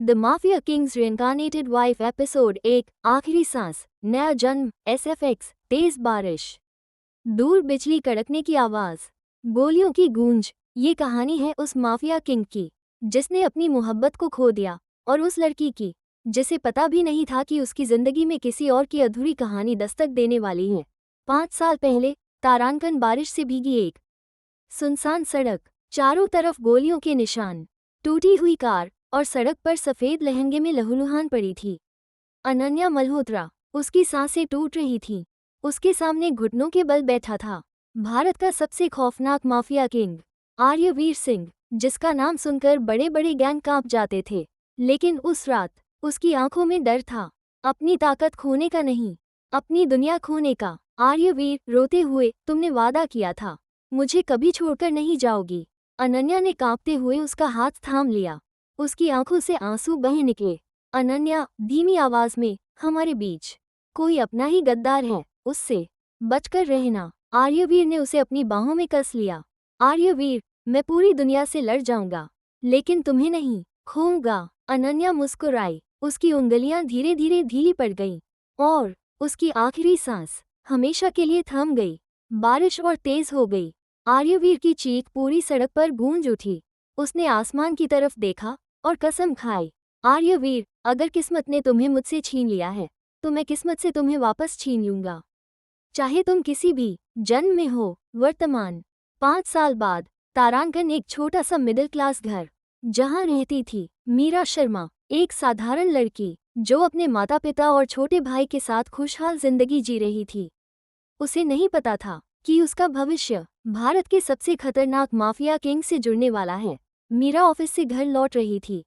The mafia king's reincarnated wife episode 1 आखिरी सांस नया जन्म SFX तेज बारिश दूर बिजली कड़कने की आवाज गोलियों की गूंज। ये कहानी है उस माफिया किंग की जिसने अपनी मोहब्बत को खो दिया और उस लड़की की जिसे पता भी नहीं था कि उसकी जिंदगी में किसी और की अधूरी कहानी दस्तक देने वाली है। 5 साल पहले तारांकन बारिश से भीगी एक सुनसान सड़क, चारों तरफ गोलियों के निशान, टूटी हुई कार और सड़क पर सफेद लहंगे में लहूलुहान पड़ी थी अनन्या मल्होत्रा। उसकी सांसें टूट रही थीं। उसके सामने घुटनों के बल बैठा था भारत का सबसे खौफनाक माफिया किंग आर्यवीर सिंह, जिसका नाम सुनकर बड़े बड़े गैंग कांप जाते थे। लेकिन उस रात उसकी आंखों में डर था, अपनी ताकत खोने का नहीं, अपनी दुनिया खोने का। आर्यवीर रोते हुए, तुमने वादा किया था, मुझे कभी छोड़कर नहीं जाओगी। अनन्या ने कांपते हुए उसका हाथ थाम लिया। उसकी आंखों से आंसू बह निकले। अनन्या धीमी आवाज में, हमारे बीच कोई अपना ही गद्दार है, उससे बचकर रहना। आर्यवीर ने उसे अपनी बाहों में कस लिया। आर्यवीर, मैं पूरी दुनिया से लड़ जाऊंगा लेकिन तुम्हें नहीं खोऊंगा। अनन्या मुस्कुराई। उसकी उंगलियां धीरे धीरे ढीली पड़ गईं और उसकी आखिरी सांस हमेशा के लिए थम गई। बारिश और तेज हो गई। आर्यवीर की चीख पूरी सड़क पर गूंज उठी। उसने आसमान की तरफ देखा और कसम खाई, आर्यवीर, अगर किस्मत ने तुम्हें मुझसे छीन लिया है तो मैं किस्मत से तुम्हें वापस छीन लूंगा, चाहे तुम किसी भी जन्म में हो। वर्तमान 5 साल बाद तारांकन एक छोटा सा मिडिल क्लास घर, जहां रहती थी मीरा शर्मा, एक साधारण लड़की जो अपने माता पिता और छोटे भाई के साथ खुशहाल जिंदगी जी रही थी। उसे नहीं पता था कि उसका भविष्य भारत के सबसे खतरनाक माफिया किंग से जुड़ने वाला है। मीरा ऑफिस से घर लौट रही थी।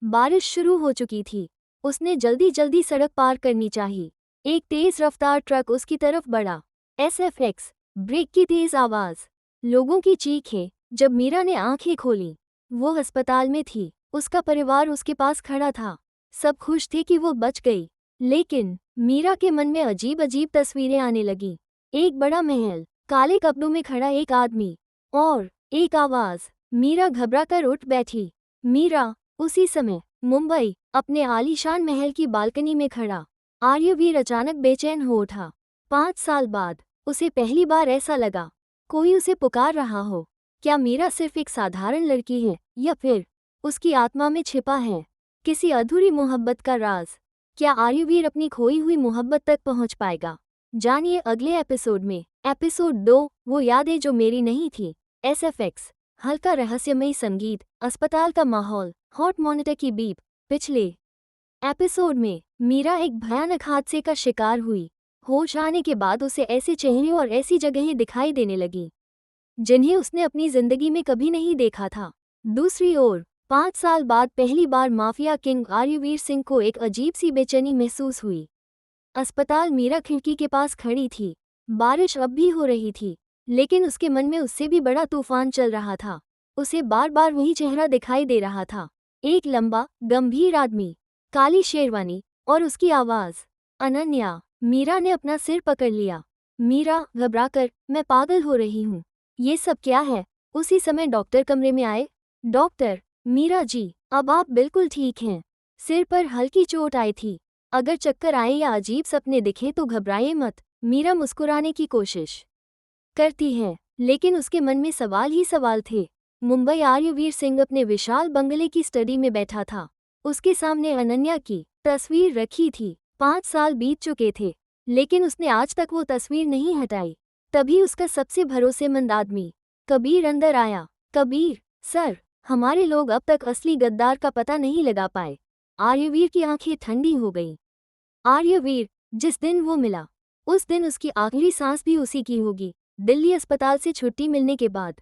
बारिश शुरू हो चुकी थी। उसने जल्दी जल्दी सड़क पार करनी चाहिए। एक तेज रफ्तार ट्रक उसकी तरफ बढ़ा। SFX ब्रेक की तेज आवाज, लोगों की चीखें। जब मीरा ने आंखें खोलीं, वो अस्पताल में थी। उसका परिवार उसके पास खड़ा था। सब खुश थे कि वो बच गई। लेकिन मीरा के मन में अजीब अजीब तस्वीरें आने लगीं। एक बड़ा महल, काले कपड़ों में खड़ा एक आदमी और एक आवाज। मीरा घबराकर उठ बैठी। मीरा उसी समय मुंबई, अपने आलीशान महल की बालकनी में खड़ा। आर्यवीर अचानक बेचैन हो उठा। 5 साल बाद उसे पहली बार ऐसा लगा, कोई उसे पुकार रहा हो। क्या मीरा सिर्फ एक साधारण लड़की है या फिर उसकी आत्मा में छिपा है किसी अधूरी मोहब्बत का राज? क्या आर्यवीर अपनी खोई हुई मोहब्बत तक पहुंच पाएगा? जानिए अगले एपिसोड में। एपिसोड 2 वो यादें जो मेरी नहीं थी। SFX हल्का रहस्यमयी संगीत, अस्पताल का माहौल, हॉट मॉनिटर की बीप। पिछले एपिसोड में मीरा एक भयानक हादसे का शिकार हुई। होश आने के बाद उसे ऐसे चेहरे और ऐसी जगहें दिखाई देने लगीं जिन्हें उसने अपनी जिंदगी में कभी नहीं देखा था। दूसरी ओर 5 साल बाद पहली बार माफिया किंग आर्यवीर सिंह को एक अजीब सी बेचैनी महसूस हुई। अस्पताल, मीरा खिड़की के पास खड़ी थी। बारिश अब भी हो रही थी लेकिन उसके मन में उससे भी बड़ा तूफान चल रहा था। उसे बार बार वही चेहरा दिखाई दे रहा था, एक लंबा गंभीर आदमी, काली शेरवानी और उसकी आवाज, अनन्या। मीरा ने अपना सिर पकड़ लिया। मीरा घबराकर, मैं पागल हो रही हूँ, ये सब क्या है? उसी समय डॉक्टर कमरे में आए। डॉक्टर, मीरा जी, अब आप बिल्कुल ठीक हैं। सिर पर हल्की चोट आई थी। अगर चक्कर आए या अजीब सपने दिखे तो घबराइए मत। मीरा मुस्कुराने की कोशिश करती है लेकिन उसके मन में सवाल ही सवाल थे। मुंबई, आर्यवीर सिंह अपने विशाल बंगले की स्टडी में बैठा था। उसके सामने अनन्या की तस्वीर रखी थी। 5 साल बीत चुके थे लेकिन उसने आज तक वो तस्वीर नहीं हटाई। तभी उसका सबसे भरोसेमंद आदमी कबीर अंदर आया। कबीर, सर, हमारे लोग अब तक असली गद्दार का पता नहीं लगा पाए। आर्यवीर की आंखें ठंडी हो गईं। आर्यवीर, जिस दिन वो मिला उस दिन उसकी आखिरी सांस भी उसी की होगी। दिल्ली अस्पताल से छुट्टी मिलने के बाद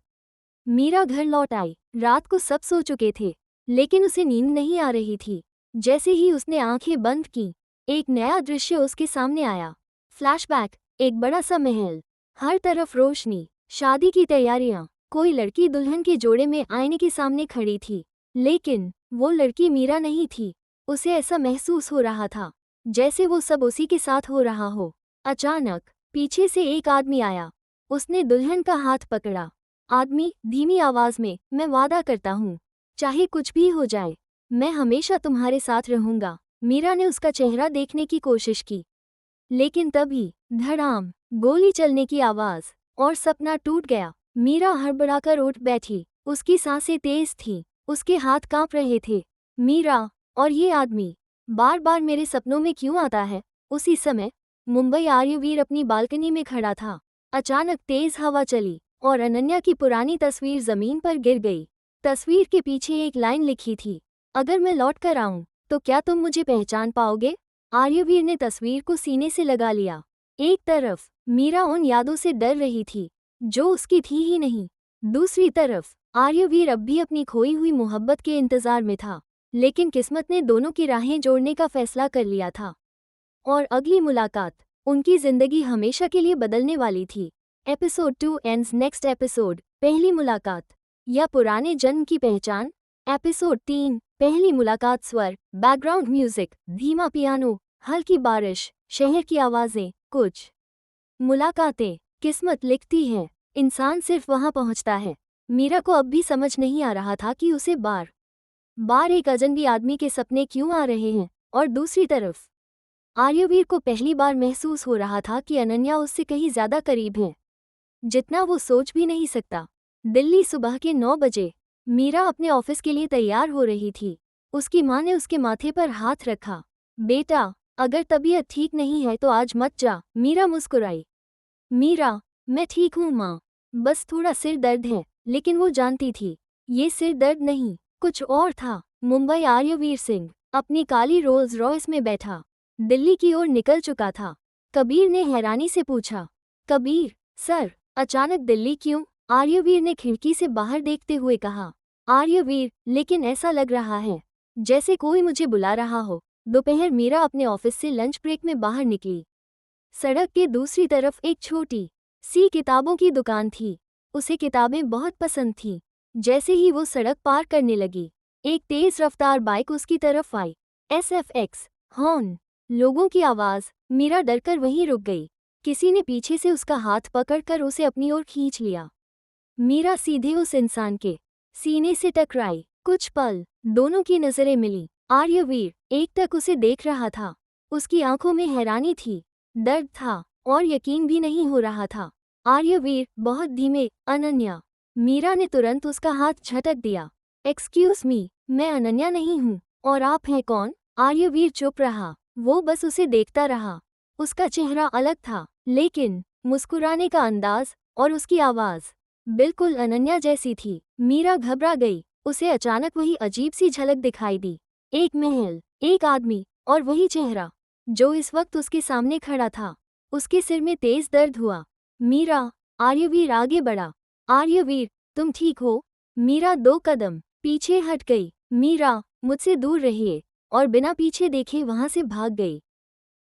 मीरा घर लौट आई। रात को सब सो चुके थे लेकिन उसे नींद नहीं आ रही थी। जैसे ही उसने आंखें बंद की, एक नया दृश्य उसके सामने आया। फ्लैशबैक, एक बड़ा सा महल, हर तरफ रोशनी, शादी की तैयारियां। कोई लड़की दुल्हन के जोड़े में आईने के सामने खड़ी थी लेकिन वो लड़की मीरा नहीं थी। उसे ऐसा महसूस हो रहा था जैसे वो सब उसी के साथ हो रहा हो। अचानक पीछे से एक आदमी आया। उसने दुल्हन का हाथ पकड़ा। आदमी धीमी आवाज में, मैं वादा करता हूँ, चाहे कुछ भी हो जाए, मैं हमेशा तुम्हारे साथ रहूंगा। मीरा ने उसका चेहरा देखने की कोशिश की, लेकिन तभी धड़ाम, गोली चलने की आवाज और सपना टूट गया। मीरा हड़बड़ाकर उठ बैठी। उसकी सांसें तेज थीं, उसके हाथ कांप रहे थे। मीरा, और ये आदमी बार बार मेरे सपनों में क्यों आता है? उसी समय मुंबई आर्यवीर अपनी बालकनी में खड़ा था। अचानक तेज हवा चली और अनन्या की पुरानी तस्वीर जमीन पर गिर गई। तस्वीर के पीछे एक लाइन लिखी थी, अगर मैं लौट कर आऊं तो क्या तुम मुझे पहचान पाओगे? आर्यवीर ने तस्वीर को सीने से लगा लिया। एक तरफ मीरा उन यादों से डर रही थी जो उसकी थी ही नहीं। दूसरी तरफ आर्यवीर अब भी अपनी खोई हुई मोहब्बत के इंतजार में था। लेकिन किस्मत ने दोनों की राहें जोड़ने का फैसला कर लिया था और अगली मुलाकात उनकी जिंदगी हमेशा के लिए बदलने वाली थी। एपिसोड 2 एंड्स नेक्स्ट एपिसोड, पहली मुलाकात या पुराने जन्म की पहचान। एपिसोड 3, पहली मुलाकात। स्वर, बैकग्राउंड म्यूजिक, धीमा पियानो, हल्की बारिश, शहर की आवाजें। कुछ मुलाकातें किस्मत लिखती है, इंसान सिर्फ वहां पहुंचता है। मीरा को अब भी समझ नहीं आ रहा था कि उसे बार बार एक अजनबी आदमी के सपने क्यों आ रहे हैं। और दूसरी तरफ आर्यवीर को पहली बार महसूस हो रहा था कि अनन्या उससे कहीं ज्यादा करीब है, जितना वो सोच भी नहीं सकता। दिल्ली, सुबह के 9 बजे। मीरा अपने ऑफिस के लिए तैयार हो रही थी। उसकी माँ ने उसके माथे पर हाथ रखा। बेटा, अगर तबीयत ठीक नहीं है तो आज मत जा। मीरा मुस्कुराई। मीरा, मैं ठीक हूँ माँ, बस थोड़ा सिर दर्द है। लेकिन वो जानती थी ये सिर दर्द नहीं, कुछ और था। मुंबई आर्यवीर सिंह अपनी काली रोल्स रॉयस में बैठा दिल्ली की ओर निकल चुका था। कबीर ने हैरानी से पूछा, कबीर सर, अचानक दिल्ली क्यों? आर्यवीर ने खिड़की से बाहर देखते हुए कहा। आर्यवीर, लेकिन ऐसा लग रहा है जैसे कोई मुझे बुला रहा हो। दोपहर मीरा अपने ऑफिस से लंच ब्रेक में बाहर निकली। सड़क के दूसरी तरफ एक छोटी सी किताबों की दुकान थी। उसे किताबें बहुत पसंद थीं। जैसे ही वो सड़क पार करने लगी, एक तेज रफ्तार बाइक उसकी तरफ आई। SFX हॉर्न, लोगों की आवाज। मीरा डरकर वहीं रुक गई। किसी ने पीछे से उसका हाथ पकड़कर उसे अपनी ओर खींच लिया। मीरा सीधे उस इंसान के सीने से टकराई। कुछ पल दोनों की नजरें मिली। आर्यवीर एकटक उसे देख रहा था। उसकी आंखों में हैरानी थी, दर्द था और यकीन भी नहीं हो रहा था। आर्यवीर, बहुत धीमे। अनन्या। मीरा ने तुरंत उसका हाथ झटक दिया। एक्सक्यूज मी, मैं अनन्या नहीं हूँ। और आप हैं कौन? आर्यवीर चुप रहा। वो बस उसे देखता रहा। उसका चेहरा अलग था, लेकिन मुस्कुराने का अंदाज और उसकी आवाज बिल्कुल अनन्या जैसी थी। मीरा घबरा गई। उसे अचानक वही अजीब सी झलक दिखाई दी। एक महल, एक आदमी और वही चेहरा जो इस वक्त उसके सामने खड़ा था। उसके सिर में तेज दर्द हुआ। मीरा। आर्यवीर आगे बढ़ा। आर्यवीर, तुम ठीक हो? मीरा 2 कदम पीछे हट गई। मीरा, मुझसे दूर रहिए। और बिना पीछे देखे वहां से भाग गई।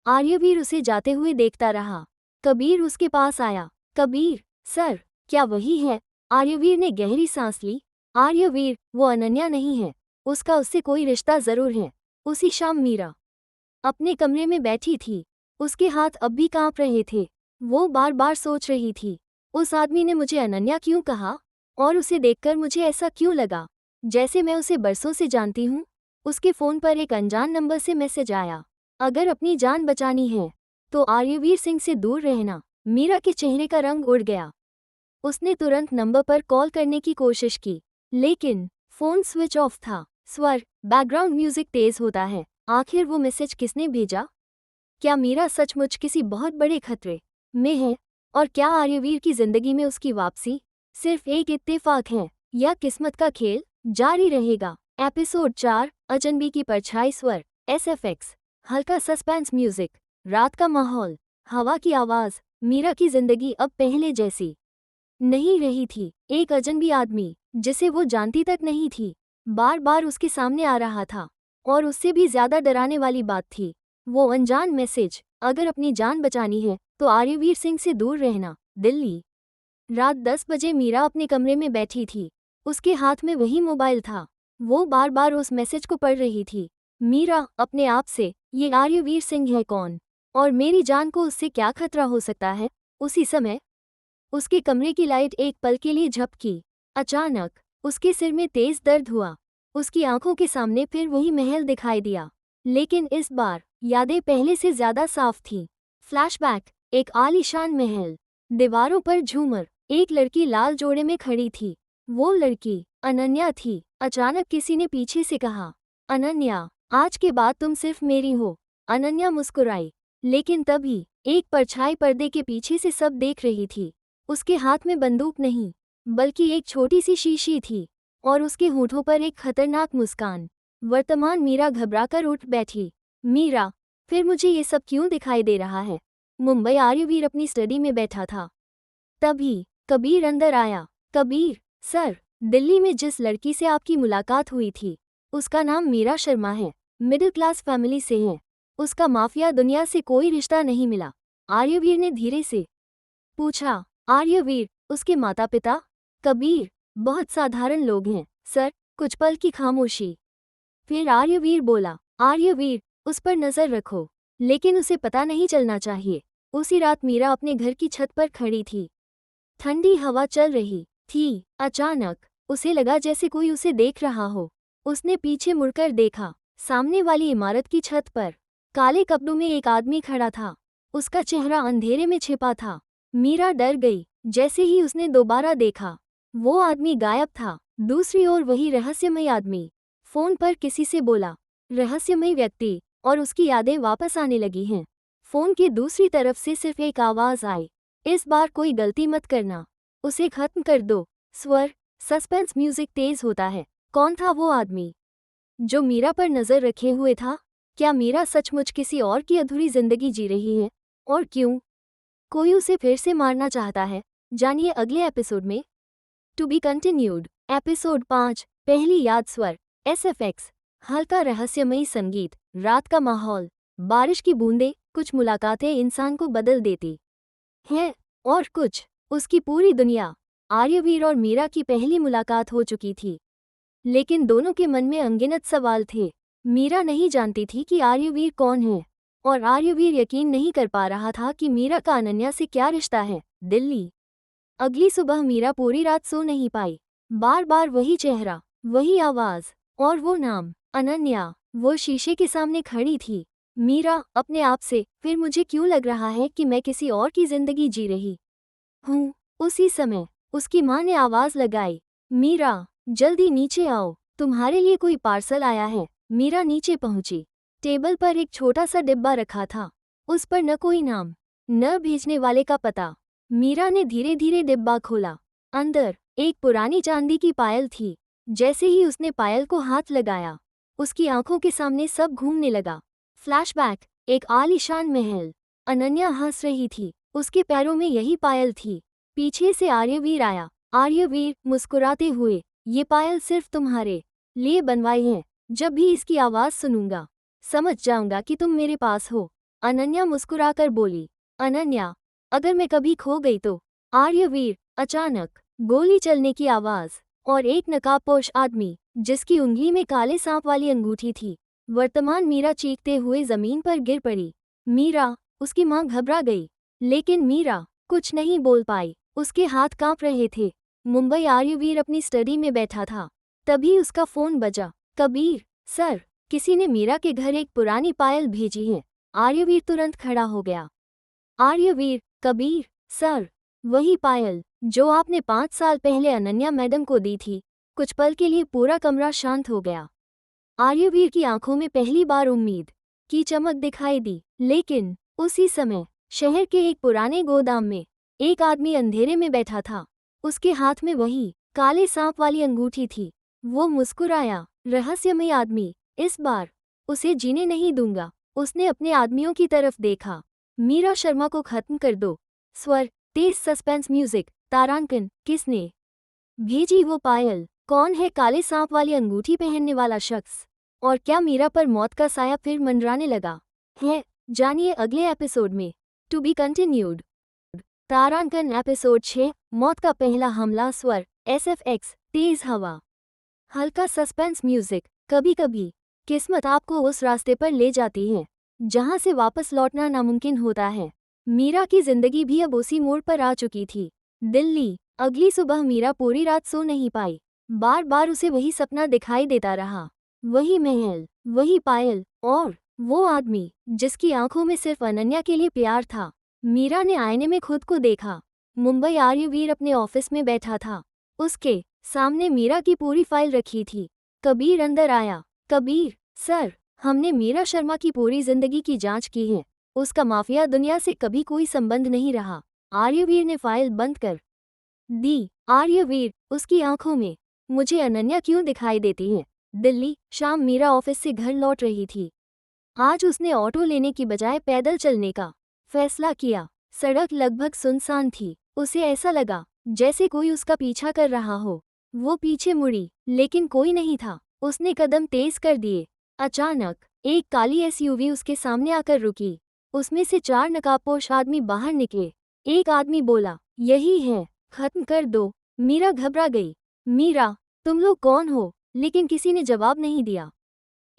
आर्यवीर उसे जाते हुए देखता रहा। कबीर उसके पास आया। कबीर सर, क्या वही है? आर्यवीर ने गहरी सांस ली। आर्यवीर, वो अनन्या नहीं है। उसका उससे कोई रिश्ता जरूर है। उसी शाम मीरा अपने कमरे में बैठी थी। उसके हाथ अब भी कांप रहे थे। वो बार बार सोच रही थी, उस आदमी ने मुझे अनन्या क्यों कहा? और उसे देखकर मुझे ऐसा क्यों लगा जैसे मैं उसे बरसों से जानती हूँ? उसके फ़ोन पर एक अनजान नंबर से मैसेज आया, अगर अपनी जान बचानी है तो आर्यवीर सिंह से दूर रहना। मीरा के चेहरे का रंग उड़ गया। उसने तुरंत नंबर पर कॉल करने की कोशिश की, लेकिन फ़ोन स्विच ऑफ था। स्वर, बैकग्राउंड म्यूजिक तेज होता है। आखिर वो मैसेज किसने भेजा? क्या मीरा सचमुच किसी बहुत बड़े खतरे में है? और क्या आर्यवीर की जिंदगी में उसकी वापसी सिर्फ एक इत्तेफाक है या किस्मत का खेल जारी रहेगा? एपिसोड 4, अजनबी की परछाई। स्वर, SFX, हल्का सस्पेंस म्यूजिक, रात का माहौल, हवा की आवाज। मीरा की जिंदगी अब पहले जैसी नहीं रही थी। एक अजनबी आदमी जिसे वो जानती तक नहीं थी, बार बार उसके सामने आ रहा था। और उससे भी ज्यादा डराने वाली बात थी वो अनजान मैसेज, अगर अपनी जान बचानी है तो आर्यवीर सिंह से दूर रहना। दिल्ली, रात 10 बजे। मीरा अपने कमरे में बैठी थी। उसके हाथ में वही मोबाइल था। वो बार बार उस मैसेज को पढ़ रही थी। मीरा अपने आप से, ये आर्यवीर सिंह है कौन? और मेरी जान को उससे क्या खतरा हो सकता है? उसी समय उसके कमरे की लाइट एक पल के लिए झपकी। अचानक उसके सिर में तेज दर्द हुआ। उसकी आंखों के सामने फिर वही महल दिखाई दिया, लेकिन इस बार यादें पहले से ज्यादा साफ थीं। फ्लैशबैक, एक आलीशान महल, दीवारों पर झूमर, एक लड़की लाल जोड़े में खड़ी थी। वो लड़की अनन्या थी। अचानक किसी ने पीछे से कहा, अनन्या, आज के बाद तुम सिर्फ मेरी हो। अनन्या मुस्कुराई, लेकिन तभी एक परछाई पर्दे के पीछे से सब देख रही थी। उसके हाथ में बंदूक नहीं, बल्कि एक छोटी सी शीशी थी, और उसके होठों पर एक खतरनाक मुस्कान। वर्तमान मीरा घबराकर उठ बैठी। मीरा, फिर मुझे ये सब क्यों दिखाई दे रहा है? मुंबई आर्यवीर अपनी स्टडी में बैठा था। तभी कबीर अंदर आया। कबीर सर, दिल्ली में जिस लड़की से आपकी मुलाकात हुई थी, उसका नाम मीरा शर्मा है, मिडिल क्लास फैमिली से है। उसका माफिया दुनिया से कोई रिश्ता नहीं मिला। आर्यवीर ने धीरे से पूछा। आर्यवीर, उसके माता पिता? कबीर, बहुत साधारण लोग हैं सर। कुछ पल की खामोशी, फिर आर्यवीर बोला, आर्यवीर, उस पर नजर रखो, लेकिन उसे पता नहीं चलना चाहिए। उसी रात मीरा अपने घर की छत पर खड़ी थी। ठंडी हवा चल रही थी। अचानक उसे लगा जैसे कोई उसे देख रहा हो। उसने पीछे मुड़कर देखा। सामने वाली इमारत की छत पर काले कपड़ों में एक आदमी खड़ा था। उसका चेहरा अंधेरे में छिपा था। मीरा डर गई। जैसे ही उसने दोबारा देखा, वो आदमी गायब था। दूसरी ओर वही रहस्यमय आदमी फोन पर किसी से बोला। रहस्यमय व्यक्ति और उसकी यादें वापस आने लगी हैं। फोन की दूसरी तरफ से सिर्फ एक आवाज आई, इस बार कोई गलती मत करना, उसे खत्म कर दो। स्वर, सस्पेंस म्यूजिक तेज होता है। कौन था वो आदमी जो मीरा पर नजर रखे हुए था? क्या मीरा सचमुच किसी और की अधूरी जिंदगी जी रही है? और क्यों? कोई उसे फिर से मारना चाहता है? जानिए अगले एपिसोड में। To be continued. एपिसोड 5, पहली याद। स्वर, SFX, हल्का रहस्यमयी संगीत, रात का माहौल, बारिश की बूंदें। कुछ मुलाकातें इंसान को बदल देती हैं, और कुछ उसकी पूरी दुनिया। आर्यवीर और मीरा की पहली मुलाकात हो चुकी थी, लेकिन दोनों के मन में अनगिनत सवाल थे। मीरा नहीं जानती थी कि आर्यवीर कौन है, और आर्यवीर यकीन नहीं कर पा रहा था कि मीरा का अनन्या से क्या रिश्ता है। दिल्ली। अगली सुबह मीरा पूरी रात सो नहीं पाई। बार बार वही चेहरा, वही आवाज, और वो नाम, अनन्या। वो शीशे के सामने खड़ी थी। मीरा, अपने आप से, फिर मुझे क्यों लग रहा है कि मैं किसी और की जिंदगी जी रही हूँ? उसी समय उसकी माँ ने आवाज लगाई, मीरा, जल्दी नीचे आओ, तुम्हारे लिए कोई पार्सल आया है। मीरा नीचे पहुंची। टेबल पर एक छोटा सा डिब्बा रखा था। उस पर न कोई नाम, न भेजने वाले का पता। मीरा ने धीरे धीरे डिब्बा खोला। अंदर एक पुरानी चांदी की पायल थी। जैसे ही उसने पायल को हाथ लगाया, उसकी आंखों के सामने सब घूमने लगा। फ्लैशबैक, एक आलीशान महल। अनन्या हंस रही थी। उसके पैरों में यही पायल थी। पीछे से आर्यवीर आया। आर्यवीर, मुस्कुराते हुए, ये पायल सिर्फ तुम्हारे लिए बनवाई है। जब भी इसकी आवाज सुनूंगा, समझ जाऊंगा कि तुम मेरे पास हो। अनन्या मुस्कुराकर बोली। अनन्या, अगर मैं कभी खो गई तो? आर्यवीर, अचानक गोली चलने की आवाज, और एक नकाबपोश आदमी जिसकी उंगली में काले सांप वाली अंगूठी थी। वर्तमान मीरा चीखते हुए जमीन पर गिर पड़ी। मीरा, उसकी माँ घबरा गई, लेकिन मीरा कुछ नहीं बोल पाई। उसके हाथ कांप रहे थे। मुंबई आर्यवीर अपनी स्टडी में बैठा था। तभी उसका फोन बजा। कबीर सर, किसी ने मीरा के घर एक पुरानी पायल भेजी है। आर्यवीर तुरंत खड़ा हो गया। आर्यवीर, कबीर सर, वही पायल जो आपने 5 साल पहले अनन्या मैडम को दी थी। कुछ पल के लिए पूरा कमरा शांत हो गया। आर्यवीर की आंखों में पहली बार उम्मीद की चमक दिखाई दी। लेकिन उसी समय शहर के एक पुराने गोदाम में एक आदमी अंधेरे में बैठा था। उसके हाथ में वही काले सांप वाली अंगूठी थी। वो मुस्कुराया। रहस्यमय आदमी, इस बार उसे जीने नहीं दूंगा। उसने अपने आदमियों की तरफ देखा। मीरा शर्मा को खत्म कर दो। स्वर, तेज सस्पेंस म्यूजिक, तारांकन। किसने भेजी वो पायल? कौन है काले सांप वाली अंगूठी पहनने वाला शख्स? और क्या मीरा पर मौत का साया फिर मंडराने लगा है? जानिए अगले एपिसोड में। To be continued. तारांकन एपिसोड 6, मौत का पहला हमला। स्वर, SFX, तेज हवा, हल्का सस्पेंस म्यूजिक। कभी कभी किस्मत आपको उस रास्ते पर ले जाती है जहां से वापस लौटना नामुमकिन होता है। मीरा की जिंदगी भी अब उसी मोड़ पर आ चुकी थी। दिल्ली। अगली सुबह मीरा पूरी रात सो नहीं पाई। बार बार उसे वही सपना दिखाई देता रहा, वही महल, वही पायल और वो आदमी जिसकी आंखों में सिर्फ अनन्या के लिए प्यार था। मीरा ने आईने में खुद को देखा। मुंबई आर्यवीर अपने ऑफिस में बैठा था। उसके सामने मीरा की पूरी फाइल रखी थी। कबीर अंदर आया। कबीर सर, हमने मीरा शर्मा की पूरी जिंदगी की जांच की है। उसका माफिया दुनिया से कभी कोई संबंध नहीं रहा। आर्यवीर ने फाइल बंद कर दी। आर्यवीर, उसकी आंखों में मुझे अनन्या क्यों दिखाई देती है। दिल्ली, शाम मीरा ऑफिस से घर लौट रही थी। आज उसने ऑटो लेने की बजाय पैदल चलने का फैसला किया। सड़क लगभग सुनसान थी। उसे ऐसा लगा जैसे कोई उसका पीछा कर रहा हो। वो पीछे मुड़ी, लेकिन कोई नहीं था। उसने कदम तेज कर दिए। अचानक एक काली एसयूवी उसके सामने आकर रुकी। उसमें से 4 नकाबपोश आदमी बाहर निकले। एक आदमी बोला, यही है, खत्म कर दो। मीरा घबरा गई। मीरा, तुम लोग कौन हो? लेकिन किसी ने जवाब नहीं दिया।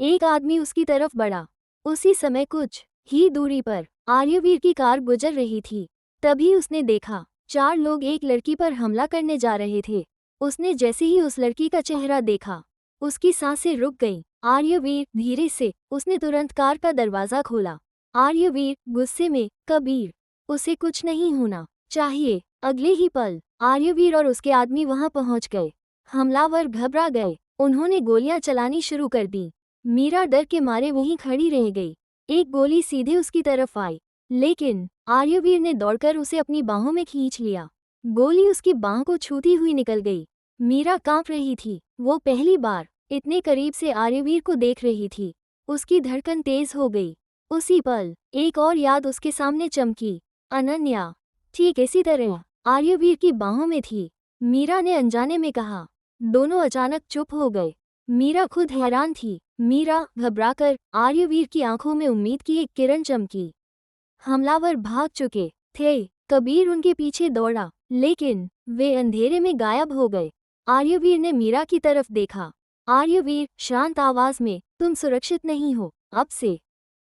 एक आदमी उसकी तरफ बढ़ा। उसी समय कुछ ही दूरी पर आर्यवीर की कार गुजर रही थी। तभी उसने देखा 4 लोग एक लड़की पर हमला करने जा रहे थे। उसने जैसे ही उस लड़की का चेहरा देखा, उसकी सांसें रुक गईं। आर्यवीर, धीरे से। उसने तुरंत कार का दरवाजा खोला। आर्यवीर गुस्से में, कबीर, उसे कुछ नहीं होना चाहिए। अगले ही पल आर्यवीर और उसके आदमी वहां पहुंच गए। हमलावर घबरा गए। उन्होंने गोलियां चलानी शुरू कर दी। मीरा डर के मारे वहीं खड़ी रह गई। एक गोली सीधे उसकी तरफ आई, लेकिन आर्यवीर ने दौड़कर उसे अपनी बाहों में खींच लिया। गोली उसकी बाह को छूती हुई निकल गई। मीरा कांप रही थी। वो पहली बार इतने करीब से आर्यवीर को देख रही थी। उसकी धड़कन तेज हो गई। उसी पल एक और याद उसके सामने चमकी, अनन्या। ठीक इसी तरह आर्यवीर की बाहों में थी। मीरा ने अनजाने में कहा। दोनों अचानक चुप हो गए। मीरा खुद हैरान थी। मीरा घबराकर, आर्यवीर की आंखों में उम्मीद की एक किरण चमकी। हमलावर भाग चुके थे। कबीर उनके पीछे दौड़ा, लेकिन वे अंधेरे में गायब हो गए। आर्यवीर ने मीरा की तरफ देखा। आर्यवीर, शांत आवाज में, तुम सुरक्षित नहीं हो। अब से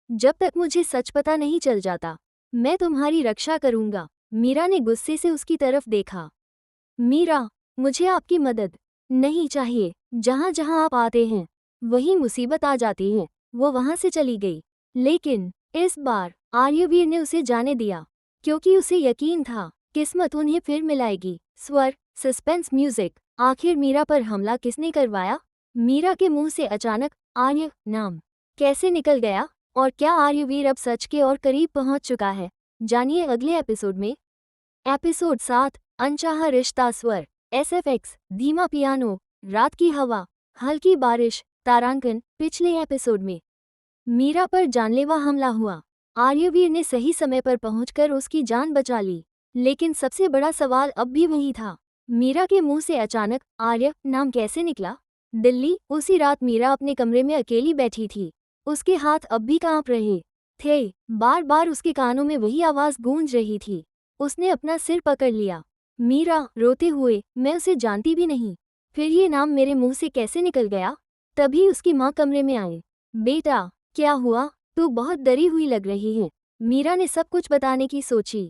जब तक मुझे सच पता नहीं चल जाता, मैं तुम्हारी रक्षा करूंगा। मीरा ने गुस्से से उसकी तरफ देखा। मीरा, मुझे आपकी मदद नहीं चाहिए। जहां जहां आप आते हैं वहीं मुसीबत आ जाती है। वो वहां से चली गई। लेकिन इस बार आर्यवीर ने उसे जाने दिया, क्योंकि उसे यकीन था किस्मत उन्हें फिर मिलाएगी। स्वर, सस्पेंस म्यूजिक। आखिर मीरा पर हमला किसने करवाया? मीरा के मुंह से अचानक आर्य नाम कैसे निकल गया? और क्या आर्यवीर अब सच के और करीब पहुंच चुका है? जानिए अगले एपिसोड में। एपिसोड 7, अनचाहा रिश्ता। स्वर, SFX, धीमा पियानो, रात की हवा, हल्की बारिश। तारांकन, पिछले एपिसोड में मीरा पर जानलेवा हमला हुआ। आर्यवीर ने सही समय पर पहुंचकर उसकी जान बचा ली। लेकिन सबसे बड़ा सवाल अब भी वही था, मीरा के मुंह से अचानक आर्य नाम कैसे निकला? दिल्ली, उसी रात मीरा अपने कमरे में अकेली बैठी थी। उसके हाथ अब भी कांप रहे थे। बार बार उसके कानों में वही आवाज गूंज रही थी। उसने अपना सिर पकड़ लिया। मीरा, रोते हुए, मैं उसे जानती भी नहीं, फिर ये नाम मेरे मुंह से कैसे निकल गया? तभी उसकी माँ कमरे में आई। बेटा, क्या हुआ? तू बहुत डरी हुई लग रही है। मीरा ने सब कुछ बताने की सोची,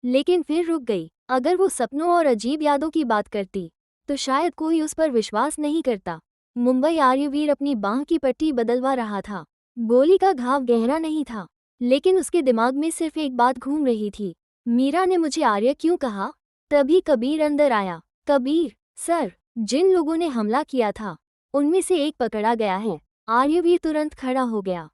लेकिन फिर रुक गई। अगर वो सपनों और अजीब यादों की बात करती, तो शायद कोई उस पर विश्वास नहीं करता। मुंबई आर्यवीर अपनी बांह की पट्टी बदलवा रहा था। गोली का घाव गहरा नहीं था, लेकिन उसके दिमाग में सिर्फ एक बात घूम रही थी, मीरा ने मुझे आर्य क्यों कहा? तभी कबीर अंदर आया। कबीर सर, जिन लोगों ने हमला किया था उनमें से एक पकड़ा गया है। आर्यवीर तुरंत खड़ा हो गया।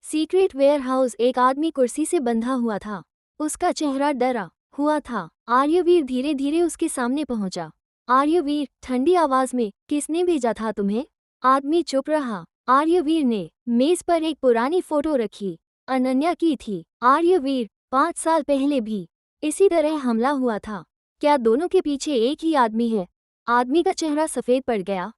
Secret warehouse. एक आदमी कुर्सी से बंधा हुआ था। उसका चेहरा डरा हुआ था। आर्यवीर धीरे धीरे उसके सामने पहुंचा। आर्यवीर, ठंडी आवाज में, किसने भेजा था तुम्हें? आदमी चुप रहा। आर्यवीर ने मेज पर एक पुरानी फोटो रखी। अनन्या की थी। आर्यवीर, 5 साल पहले भी इसी तरह हमला हुआ था। क्या दोनों के पीछे एक ही आदमी है? आदमी का चेहरा सफेद पड़ गया।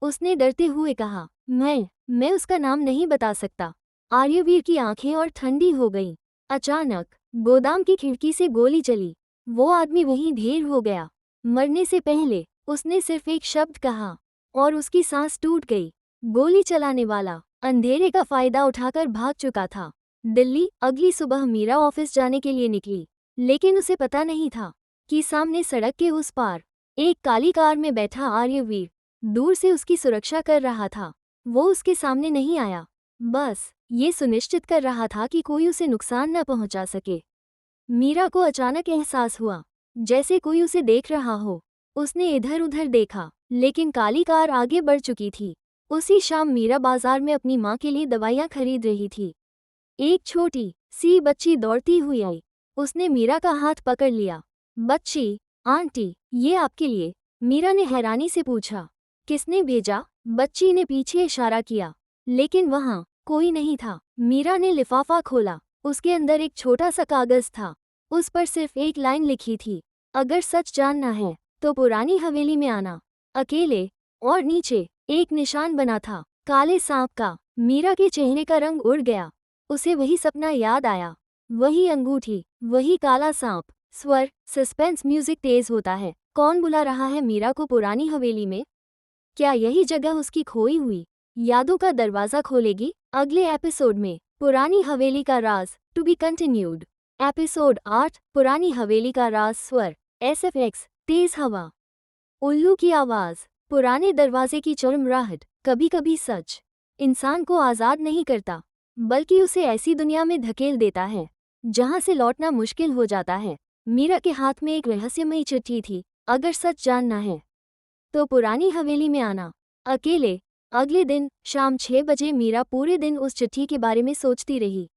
उसने डरते हुए कहा, मैं उसका नाम नहीं बता सकता। आर्यवीर की आंखें और ठंडी हो गईं। अचानक गोदाम की खिड़की से गोली चली। वो आदमी वहीं ढेर हो गया। मरने से पहले उसने सिर्फ एक शब्द कहा और उसकी सांस टूट गई। गोली चलाने वाला अंधेरे का फायदा उठाकर भाग चुका था। दिल्ली, अगली सुबह मीरा ऑफिस जाने के लिए निकली, लेकिन उसे पता नहीं था कि सामने सड़क के उस पार एक काली कार में बैठा आर्यवीर दूर से उसकी सुरक्षा कर रहा था। वो उसके सामने नहीं आया, बस ये सुनिश्चित कर रहा था कि कोई उसे नुकसान न पहुंचा सके। मीरा को अचानक एहसास हुआ जैसे कोई उसे देख रहा हो। उसने इधर उधर देखा, लेकिन काली कार आगे बढ़ चुकी थी। उसी शाम मीरा बाजार में अपनी माँ के लिए दवाइयाँ खरीद रही थी। एक छोटी सी बच्ची दौड़ती हुई आई। उसने मीरा का हाथ पकड़ लिया। बच्ची, आंटी, ये आपके लिए। मीरा ने हैरानी से पूछा, किसने भेजा? बच्ची ने पीछे इशारा किया, लेकिन वहाँ कोई नहीं था। मीरा ने लिफाफा खोला। उसके अंदर एक छोटा सा कागज था। उस पर सिर्फ एक लाइन लिखी थी, अगर सच जानना है तो पुरानी हवेली में आना, अकेले। और नीचे एक निशान बना था, काले सांप का। मीरा के चेहरे का रंग उड़ गया। उसे वही सपना याद आया, वही अंगूठी, वही काला सांप। स्वर, सस्पेंस म्यूजिक तेज होता है। कौन बुला रहा है मीरा को पुरानी हवेली में? क्या यही जगह उसकी खोई हुई यादों का दरवाजा खोलेगी? अगले एपिसोड में पुरानी हवेली का राज, टू बी कंटिन्यूड। एपिसोड 8, पुरानी हवेली का राज। स्वर, SFX, तेज हवा, उल्लू की आवाज, पुराने दरवाजे की चुरमुराहट। कभी कभी सच इंसान को आज़ाद नहीं करता, बल्कि उसे ऐसी दुनिया में धकेल देता है जहां से लौटना मुश्किल हो जाता है। मीरा के हाथ में एक रहस्यमयी चिट्ठी थी, अगर सच जानना है तो पुरानी हवेली में आना, अकेले। अगले दिन शाम 6 बजे मीरा पूरे दिन उस चिट्ठी के बारे में सोचती रही।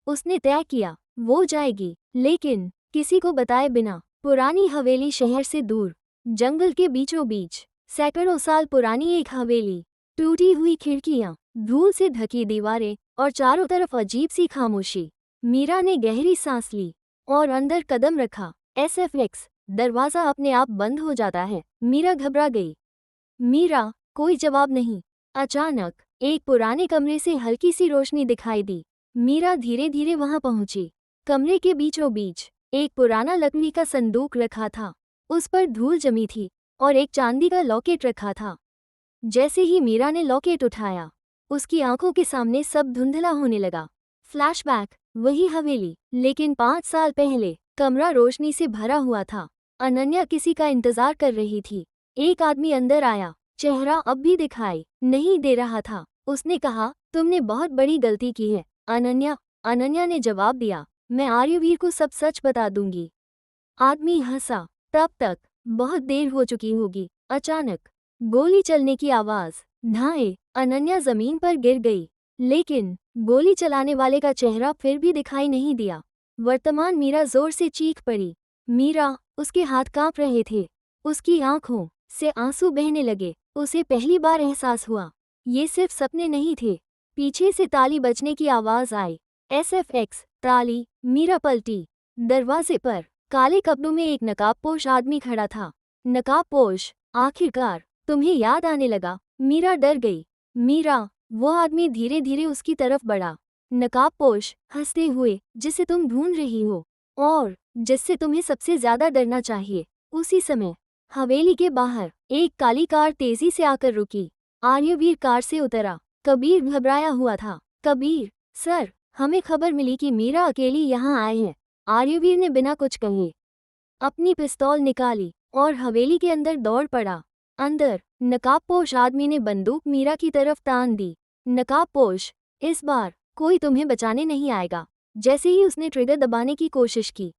उसने तय किया वो जाएगी, लेकिन किसी को बताए बिना। पुरानी हवेली शहर से दूर, जंगल के बीचों बीच, सैकड़ों साल पुरानी एक हवेली। टूटी हुई खिड़कियां, धूल से ढकी दीवारें और चारों तरफ अजीब सी खामोशी। मीरा ने गहरी सांस ली और अंदर कदम रखा। SFX, दरवाजा अपने आप बंद हो जाता है। मीरा घबरा गई। मीरा, कोई जवाब नहीं। अचानक एक पुराने कमरे से हल्की सी रोशनी दिखाई दी। मीरा धीरे धीरे वहां पहुंची। कमरे के बीचों बीच एक पुराना लकड़ी का संदूक रखा था। उस पर धूल जमी थी और एक चांदी का लॉकेट रखा था। जैसे ही मीरा ने लॉकेट उठाया, उसकी आंखों के सामने सब धुंधला होने लगा। फ्लैशबैक, वही हवेली, लेकिन 5 साल पहले। कमरा रोशनी से भरा हुआ था। अनन्या किसी का इंतजार कर रही थी। एक आदमी अंदर आया, चेहरा अब भी दिखाई नहीं दे रहा था। उसने कहा, तुमने बहुत बड़ी गलती की है अनन्या। अनन्या ने जवाब दिया, मैं आर्यवीर को सब सच बता दूंगी। आदमी हंसा। तब तक बहुत देर हो चुकी होगी। अचानक गोली चलने की आवाज। ढाए, अनन्या जमीन पर गिर गई, लेकिन गोली चलाने वाले का चेहरा फिर भी दिखाई नहीं दिया। वर्तमान मीरा जोर से चीख पड़ी। मीरा, उसके हाथ कांप रहे थे। उसकी आंखों से आंसू बहने लगे। उसे पहली बार एहसास हुआ ये सिर्फ सपने नहीं थे। पीछे से ताली बजने की आवाज आई। SFX, ताली। मीरा पलटी। दरवाजे पर काले कपड़ों में एक नकाबपोश आदमी खड़ा था। नकाबपोश, आखिरकार तुम्हें याद आने लगा। मीरा डर गई। मीरा, वो आदमी धीरे धीरे उसकी तरफ बढ़ा। नकाबपोश, हंसते हुए, जिसे तुम ढूंढ रही हो और जिससे तुम्हें सबसे ज्यादा डरना चाहिए। उसी समय हवेली के बाहर एक काली कार तेजी से आकर रुकी। आर्यवीर कार से उतरा। कबीर घबराया हुआ था। कबीर, सर, हमें खबर मिली कि मीरा अकेली यहाँ आए हैं। आर्यवीर ने बिना कुछ कहे अपनी पिस्तौल निकाली और हवेली के अंदर दौड़ पड़ा। अंदर नकाबपोश आदमी ने बंदूक मीरा की तरफ तान दी। नकाबपोश, इस बार कोई तुम्हें बचाने नहीं आएगा। जैसे ही उसने ट्रिगर दबाने की कोशिश की,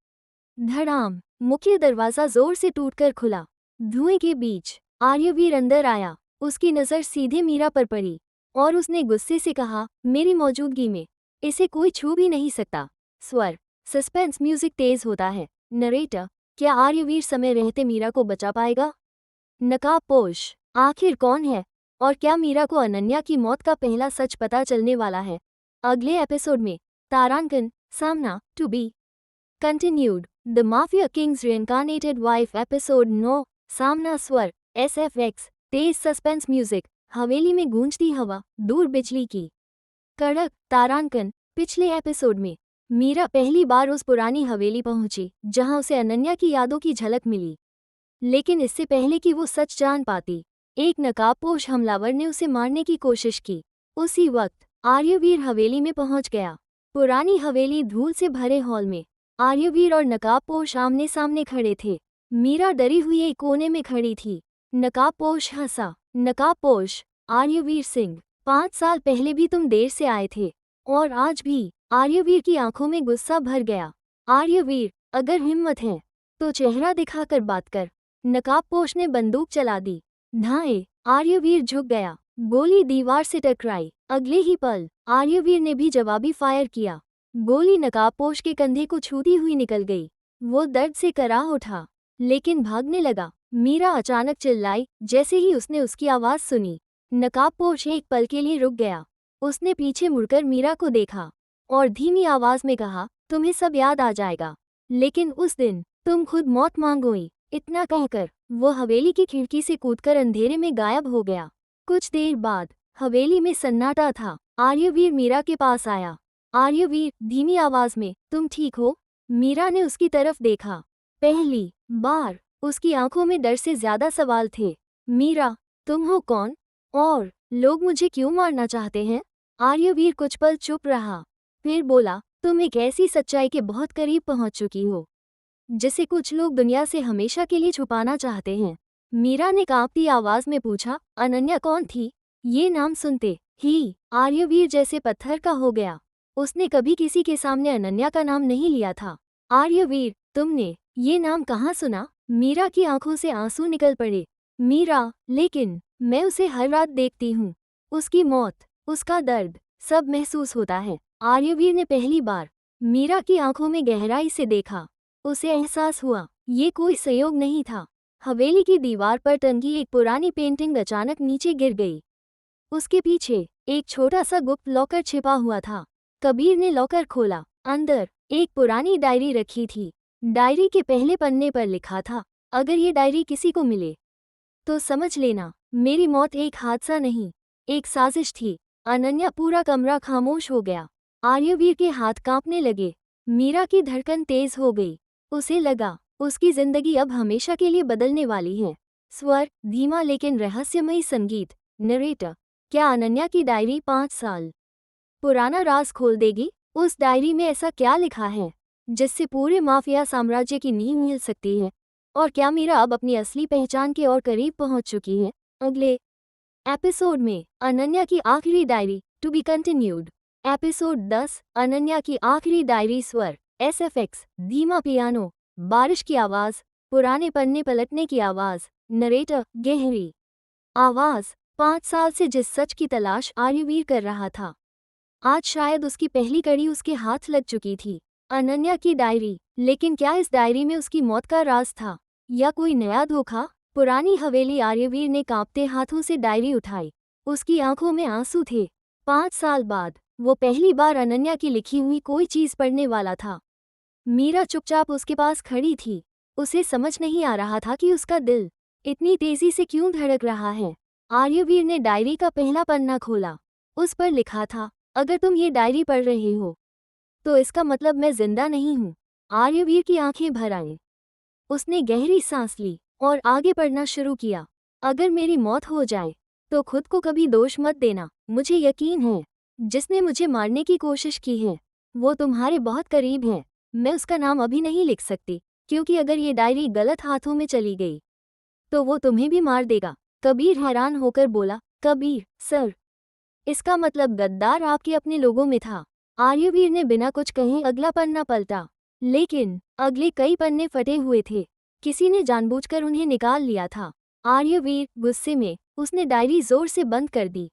धड़ाम, मुख्य दरवाजा जोर से टूटकर खुला। धुएं के बीच आर्यवीर अंदर आया। उसकी नज़र सीधे मीरा पर पड़ी और उसने गुस्से से कहा, मेरी मौजूदगी में इसे कोई छू भी नहीं सकता। स्वर, सस्पेंस म्यूजिक तेज होता है। नरेटर, क्या आर्यवीर समय रहते मीरा को बचा पाएगा? नकाबपोश, आखिर कौन है और क्या मीरा को अनन्या की मौत का पहला सच पता चलने वाला है? अगले एपिसोड में तारांकन, सामना, to be continued. The mafia king's reincarnated wife. Episode 9, सामना। स्वर, SFX, तेज सस्पेंस म्यूजिक, हवेली में गूंजती हवा, दूर बिजली की कड़क। तारांकन, पिछले एपिसोड में मीरा पहली बार उस पुरानी हवेली पहुंची जहां उसे अनन्या की यादों की झलक मिली। लेकिन इससे पहले कि वो सच जान पाती, एक नकाबपोश हमलावर ने उसे मारने की कोशिश की। उसी वक्त आर्यवीर हवेली में पहुंच गया। पुरानी हवेली धूल से भरे हॉल में आर्यवीर और नकाबपोश आमने सामने खड़े थे। मीरा डरी हुई एक कोने में खड़ी थी। नकाबपोश हंसा। नकाबपोश, आर्यवीर सिंह, 5 साल पहले भी तुम देर से आए थे और आज भी। आर्यवीर की आंखों में गुस्सा भर गया। आर्यवीर, अगर हिम्मत है तो चेहरा दिखाकर बात कर। नकाबपोश ने बंदूक चला दी। ढाए। आर्यवीर झुक गया। गोली दीवार से टकराई। अगले ही पल आर्यवीर ने भी जवाबी फायर किया। गोली नकाबपोश के कंधे को छूती हुई निकल गई। वो दर्द से कराह उठा, लेकिन भागने लगा। मीरा अचानक चिल्लाई जैसे ही उसने उसकी आवाज़ सुनी। नकाबपोश एक पल के लिए रुक गया। उसने पीछे मुड़कर मीरा को देखा और धीमी आवाज़ में कहा, तुम्हें सब याद आ जाएगा, लेकिन उस दिन तुम खुद मौत मांगोई। इतना कहकर वो हवेली की खिड़की से कूदकर अंधेरे में गायब हो गया। कुछ देर बाद हवेली में सन्नाटा था। आर्यवीर मीरा के पास आया। आर्यवीर, धीमी आवाज़ में, तुम ठीक हो? मीरा ने उसकी तरफ देखा। पहली बार उसकी आंखों में डर से ज्यादा सवाल थे। मीरा, तुम हो कौन? और लोग मुझे क्यों मारना चाहते हैं? आर्यवीर कुछ पल चुप रहा, फिर बोला, तुम एक ऐसी सच्चाई के बहुत करीब पहुंच चुकी हो जिसे कुछ लोग दुनिया से हमेशा के लिए छुपाना चाहते हैं। मीरा ने कांपती आवाज में पूछा, अनन्या कौन थी? ये नाम सुनते ही आर्यवीर जैसे पत्थर का हो गया। उसने कभी किसी के सामने अनन्या का नाम नहीं लिया था। आर्यवीर, तुमने ये नाम कहाँ सुना? मीरा की आंखों से आंसू निकल पड़े। मीरा, लेकिन मैं उसे हर रात देखती हूँ। उसकी मौत, उसका दर्द, सब महसूस होता है। आर्यवीर ने पहली बार मीरा की आंखों में गहराई से देखा। उसे एहसास हुआ ये कोई संयोग नहीं था। हवेली की दीवार पर टंगी एक पुरानी पेंटिंग अचानक नीचे गिर गई। उसके पीछे एक छोटा सा गुप्त लॉकर छिपा हुआ था। कबीर ने लॉकर खोला। अंदर एक पुरानी डायरी रखी थी। डायरी के पहले पन्ने पर लिखा था, अगर ये डायरी किसी को मिले तो समझ लेना मेरी मौत एक हादसा नहीं, एक साजिश थी। अनन्या, पूरा कमरा खामोश हो गया। आर्यवीर के हाथ कांपने लगे। मीरा की धड़कन तेज हो गई। उसे लगा उसकी जिंदगी अब हमेशा के लिए बदलने वाली है। स्वर धीमा लेकिन रहस्यमयी संगीत। नरेटर, क्या अनन्या की डायरी 5 साल पुराना राज खोल देगी? उस डायरी में ऐसा क्या लिखा है जिससे पूरे माफिया साम्राज्य की नींव मिल सकती है? और क्या मीरा अब अपनी असली पहचान के और करीब पहुंच चुकी है? अगले एपिसोड में अनन्या की आखिरी diary, to be continued. Episode 10, Ananya की आखिरी डायरी। स्वर SFX, धीमा पियानो, बारिश की आवाज़, पुराने पन्ने पलटने की आवाज़। नरेटर, गहरी आवाज़। 5 साल से जिस सच की तलाश आर्यवीर कर रहा था, आज शायद उसकी पहली कड़ी उसके हाथ लग चुकी थी। अनन्या की डायरी, लेकिन क्या इस डायरी में उसकी मौत का राज था या कोई नया धोखा? पुरानी हवेली। आर्यवीर ने कांपते हाथों से डायरी उठाई। उसकी आंखों में आंसू थे। 5 साल बाद वो पहली बार अनन्या की लिखी हुई कोई चीज पढ़ने वाला था। मीरा चुपचाप उसके पास खड़ी थी। उसे समझ नहीं आ रहा था कि उसका दिल इतनी तेजी से क्यों धड़क रहा है। आर्यवीर ने डायरी का पहला पन्ना खोला। उस पर लिखा था, अगर तुम ये डायरी पढ़ रहे हो तो इसका मतलब मैं जिंदा नहीं हूँ। आर्यवीर की आंखें भर आईं। उसने गहरी सांस ली और आगे पढ़ना शुरू किया। अगर मेरी मौत हो जाए तो खुद को कभी दोष मत देना। मुझे यकीन है जिसने मुझे मारने की कोशिश की है वो तुम्हारे बहुत करीब है। मैं उसका नाम अभी नहीं लिख सकती, क्योंकि अगर ये डायरी गलत हाथों में चली गई तो वो तुम्हें भी मार देगा। कबीर हैरान होकर बोला, कबीर सर, इसका मतलब गद्दार आपके अपने लोगों में था। आर्यवीर ने बिना कुछ कहे अगला पन्ना पलटा, लेकिन अगले कई पन्ने फटे हुए थे। किसी ने जानबूझकर उन्हें निकाल लिया था। आर्यवीर गुस्से में उसने डायरी जोर से बंद कर दी।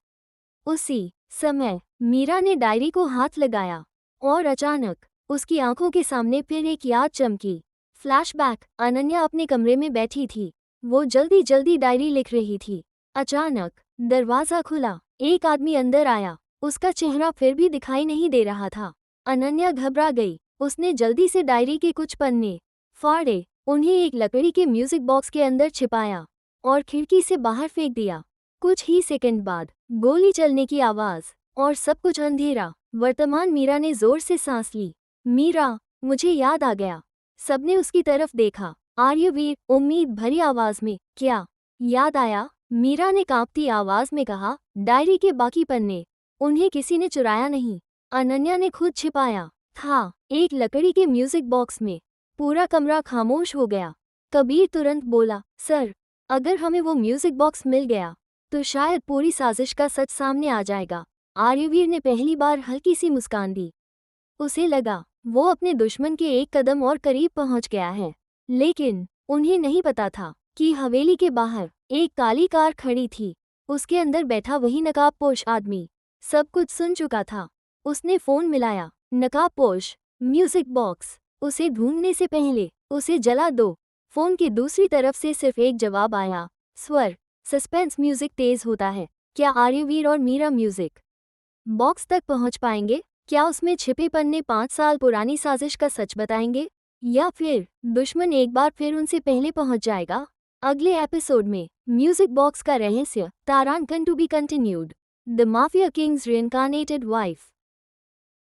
उसी समय मीरा ने डायरी को हाथ लगाया और अचानक उसकी आंखों के सामने फिर एक याद चमकी। फ्लैशबैक। अनन्या अपने कमरे में बैठी थी। वो जल्दी जल्दी डायरी लिख रही थी। अचानक दरवाजा खुला। एक आदमी अंदर आया। उसका चेहरा फिर भी दिखाई नहीं दे रहा था। अनन्या घबरा गई। उसने जल्दी से डायरी के कुछ पन्ने फाड़े, उन्हें एक लकड़ी के म्यूजिक बॉक्स के अंदर छिपाया और खिड़की से बाहर फेंक दिया। कुछ ही सेकंड बाद गोली चलने की आवाज और सब कुछ अंधेरा। वर्तमान। मीरा ने जोर से सांस ली। मीरा, मुझे याद आ गया। सबने उसकी तरफ देखा। आर्यवीर उम्मीद भरी आवाज में, क्या याद आया? मीरा ने कांपती आवाज में कहा, डायरी के बाकी पन्ने उन्हें किसी ने चुराया नहीं, अनन्या ने खुद छिपाया था एक लकड़ी के म्यूजिक बॉक्स में। पूरा कमरा खामोश हो गया। कबीर तुरंत बोला, सर, अगर हमें वो म्यूजिक बॉक्स मिल गया तो शायद पूरी साजिश का सच सामने आ जाएगा। आर्यवीर ने पहली बार हल्की सी मुस्कान दी। उसे लगा वो अपने दुश्मन के एक कदम और करीब पहुंच गया है। लेकिन उन्हें नहीं पता था कि हवेली के बाहर एक काली कार खड़ी थी। उसके अंदर बैठा वही नकाबपोश आदमी सब कुछ सुन चुका था। उसने फोन मिलाया। नकाबपोश, म्यूजिक बॉक्स, उसे ढूंढने से पहले उसे जला दो। फोन की दूसरी तरफ से सिर्फ एक जवाब आया, स्वर। सस्पेंस म्यूजिक तेज होता है। क्या आर्यवीर और मीरा म्यूजिक बॉक्स तक पहुंच पाएंगे? क्या उसमें छिपे पन्ने 5 साल पुरानी साजिश का सच बताएंगे, या फिर दुश्मन एक बार फिर उनसे पहले पहुंच जाएगा? अगले एपिसोड में म्यूजिक बॉक्स का रहस्य, तारांकन to be continued. The mafia king's reincarnated wife.